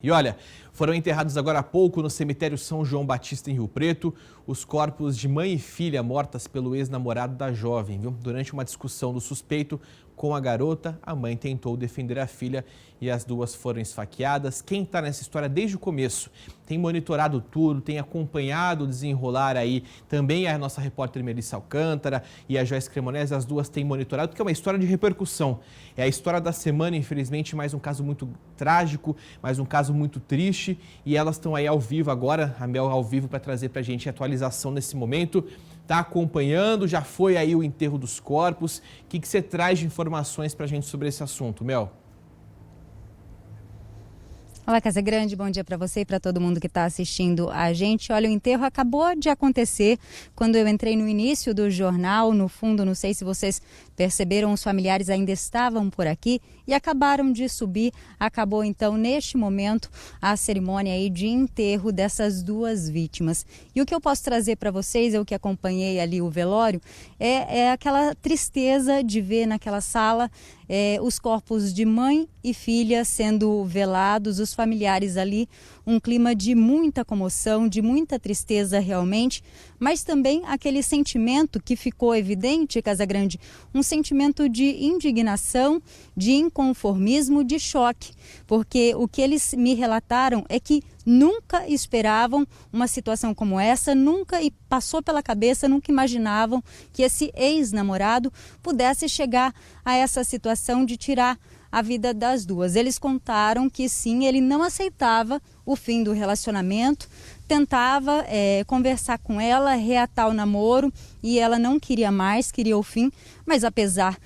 E olha, foram enterrados agora há pouco no cemitério São João Batista, em Rio Preto, os corpos de mãe e filha mortas pelo ex-namorado da jovem, viu? Durante uma discussão do suspeito com a garota, a mãe tentou defender a filha e as duas foram esfaqueadas. Quem está nessa história desde o começo tem monitorado tudo, tem acompanhado o desenrolar aí, também a nossa repórter Melissa Alcântara e a Joyce Cremonese, as duas têm monitorado, porque é uma história de repercussão. É a história da semana, infelizmente, mais um caso muito trágico, mais um caso muito triste, e elas estão aí ao vivo agora, a Mel ao vivo para trazer para a gente a atualização nesse momento. Está acompanhando, já foi aí o enterro dos corpos. O que você traz de informações para a gente sobre esse assunto, Mel? Olá, Casagrande, bom dia para você e para todo mundo que está assistindo a gente. Olha, o enterro acabou de acontecer quando eu entrei no início do jornal. No fundo, não sei se vocês perceberam, os familiares ainda estavam por aqui e acabaram de subir. Acabou então, neste momento, a cerimônia aí de enterro dessas duas vítimas. E o que eu posso trazer para vocês, eu que acompanhei ali o velório, é aquela tristeza de ver naquela sala os corpos de mãe e filha sendo velados, os familiares ali, um clima de muita comoção, de muita tristeza realmente, mas também aquele sentimento que ficou evidente, Casagrande, um sentimento de indignação, de inconformismo, de choque, porque o que eles me relataram é que nunca esperavam uma situação como essa, nunca passou pela cabeça, nunca imaginavam que esse ex-namorado pudesse chegar a essa situação de tirar a vida das duas. Eles contaram que sim, ele não aceitava o fim do relacionamento, tentava conversar com ela, reatar o namoro e ela não queria mais, queria o fim, mas apesar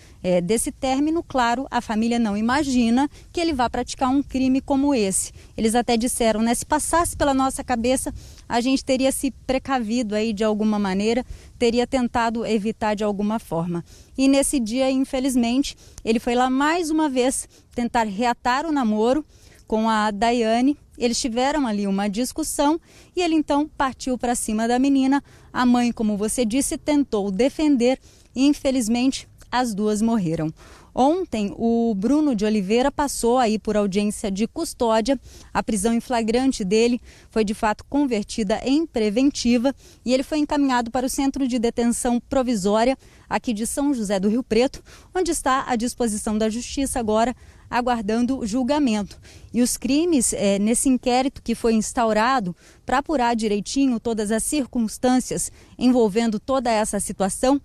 desse término, claro, a família não imagina que ele vá praticar um crime como esse. Eles até disseram, né, se passasse pela nossa cabeça, a gente teria se precavido aí de alguma maneira, teria tentado evitar de alguma forma. E nesse dia, infelizmente, ele foi lá mais uma vez tentar reatar o namoro com a Daiane. Eles tiveram ali uma discussão e ele então partiu para cima da menina. A mãe, como você disse, tentou defender e infelizmente as duas morreram. Ontem, o Bruno de Oliveira passou aí por audiência de custódia. A prisão em flagrante dele foi de fato convertida em preventiva e ele foi encaminhado para o Centro de Detenção Provisória aqui de São José do Rio Preto, onde está à disposição da Justiça agora, aguardando julgamento. E os crimes nesse inquérito que foi instaurado para apurar direitinho todas as circunstâncias envolvendo toda essa situação,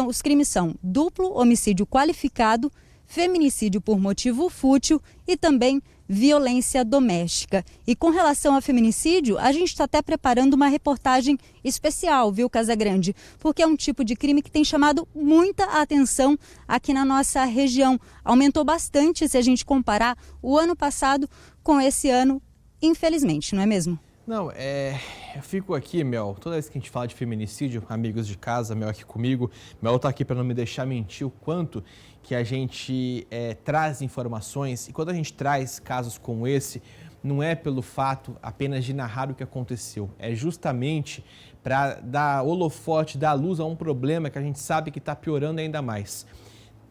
os crimes são duplo homicídio qualificado, feminicídio por motivo fútil e também violência doméstica. E com relação a feminicídio, a gente está até preparando uma reportagem especial, viu, Casagrande? Porque é um tipo de crime que tem chamado muita atenção aqui na nossa região. Aumentou bastante se a gente comparar o ano passado com esse ano, infelizmente, não é mesmo? Não, eu fico aqui, Mel, toda vez que a gente fala de feminicídio, amigos de casa, Mel aqui comigo, Mel tá aqui para não me deixar mentir o quanto que a gente traz informações, e quando a gente traz casos como esse, não é pelo fato apenas de narrar o que aconteceu, é justamente para dar holofote, dar luz a um problema que a gente sabe que está piorando ainda mais.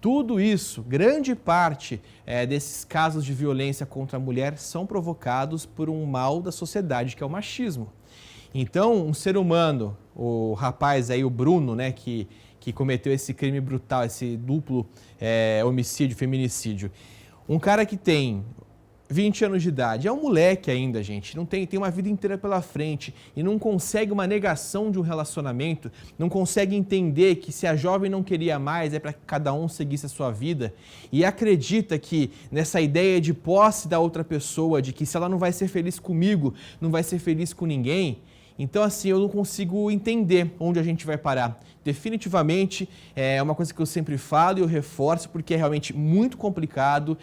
Tudo isso, grande parte desses casos de violência contra a mulher são provocados por um mal da sociedade, que é o machismo. Então, um ser humano, o rapaz aí, o Bruno, né, que cometeu esse crime brutal, esse duplo homicídio, feminicídio, um cara que tem 20 anos de idade, é um moleque ainda, gente, não tem uma vida inteira pela frente e não consegue uma negação de um relacionamento, não consegue entender que se a jovem não queria mais é para que cada um seguisse a sua vida e acredita que nessa ideia de posse da outra pessoa, de que se ela não vai ser feliz comigo, não vai ser feliz com ninguém. Então, assim, eu não consigo entender onde a gente vai parar. Definitivamente, é uma coisa que eu sempre falo e eu reforço, porque é realmente muito complicado.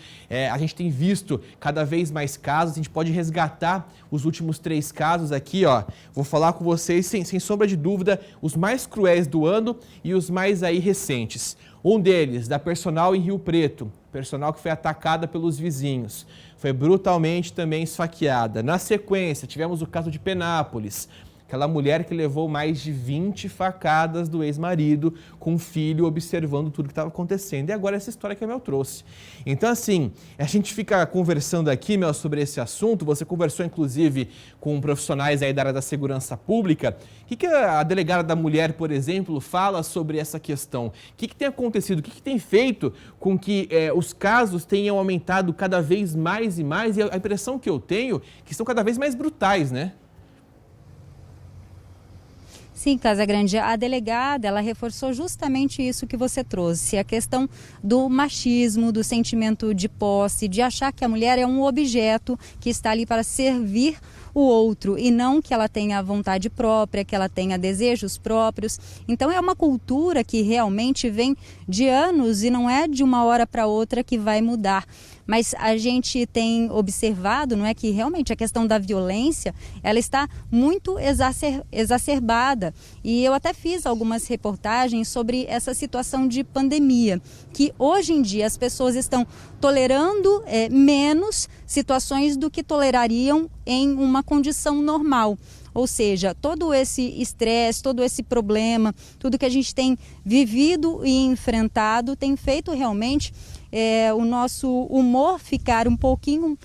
A gente tem visto cada vez mais casos, a gente pode resgatar os últimos 3 casos aqui, ó. Vou falar com vocês, sem sombra de dúvida, os mais cruéis do ano e os mais aí recentes. Um deles, da personal em Rio Preto, personal que foi atacada pelos vizinhos, foi brutalmente também esfaqueada. Na sequência, tivemos o caso de Penápolis. Aquela mulher que levou mais de 20 facadas do ex-marido, com um filho observando tudo que estava acontecendo. E agora essa história que a Mel trouxe. Então, assim, a gente fica conversando aqui, Mel, sobre esse assunto. Você conversou, inclusive, com profissionais aí da área da segurança pública. O que a delegada da mulher, por exemplo, fala sobre essa questão? O que tem acontecido? O que tem feito com que os casos tenham aumentado cada vez mais e mais? E a impressão que eu tenho é que são cada vez mais brutais, né? Sim, Casagrande, a delegada, ela reforçou justamente isso que você trouxe, a questão do machismo, do sentimento de posse, de achar que a mulher é um objeto que está ali para servir o outro e não que ela tenha vontade própria, que ela tenha desejos próprios. Então é uma cultura que realmente vem de anos e não é de uma hora para outra que vai mudar. Mas a gente tem observado, não é, que realmente a questão da violência, ela está muito exacerbada. E eu até fiz algumas reportagens sobre essa situação de pandemia, que hoje em dia as pessoas estão tolerando menos situações do que tolerariam em uma condição normal. Ou seja, todo esse estresse, todo esse problema, tudo que a gente tem vivido e enfrentado tem feito realmente o nosso humor ficar um pouquinho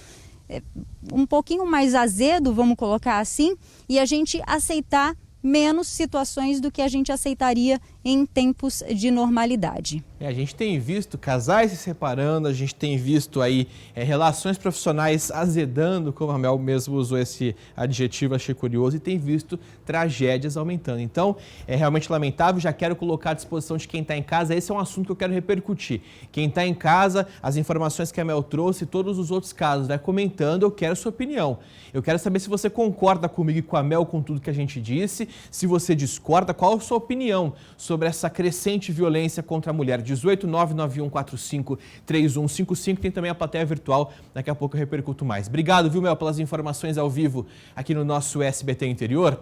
mais azedo, vamos colocar assim, e a gente aceitar menos situações do que a gente aceitaria em tempos de normalidade. A gente tem visto casais se separando, a gente tem visto aí relações profissionais azedando, como a Mel mesmo usou esse adjetivo, achei curioso, e tem visto tragédias aumentando. Então, é realmente lamentável, já quero colocar à disposição de quem está em casa, esse é um assunto que eu quero repercutir. Quem está em casa, as informações que a Mel trouxe, todos os outros casos, vai comentando, eu quero a sua opinião. Eu quero saber se você concorda comigo e com a Mel, com tudo que a gente disse, se você discorda, qual a sua opinião sobre essa crescente violência contra a mulher. 18991453155, tem também a plateia virtual, daqui a pouco eu repercuto mais. Obrigado, viu, Mel, pelas informações ao vivo aqui no nosso SBT Interior.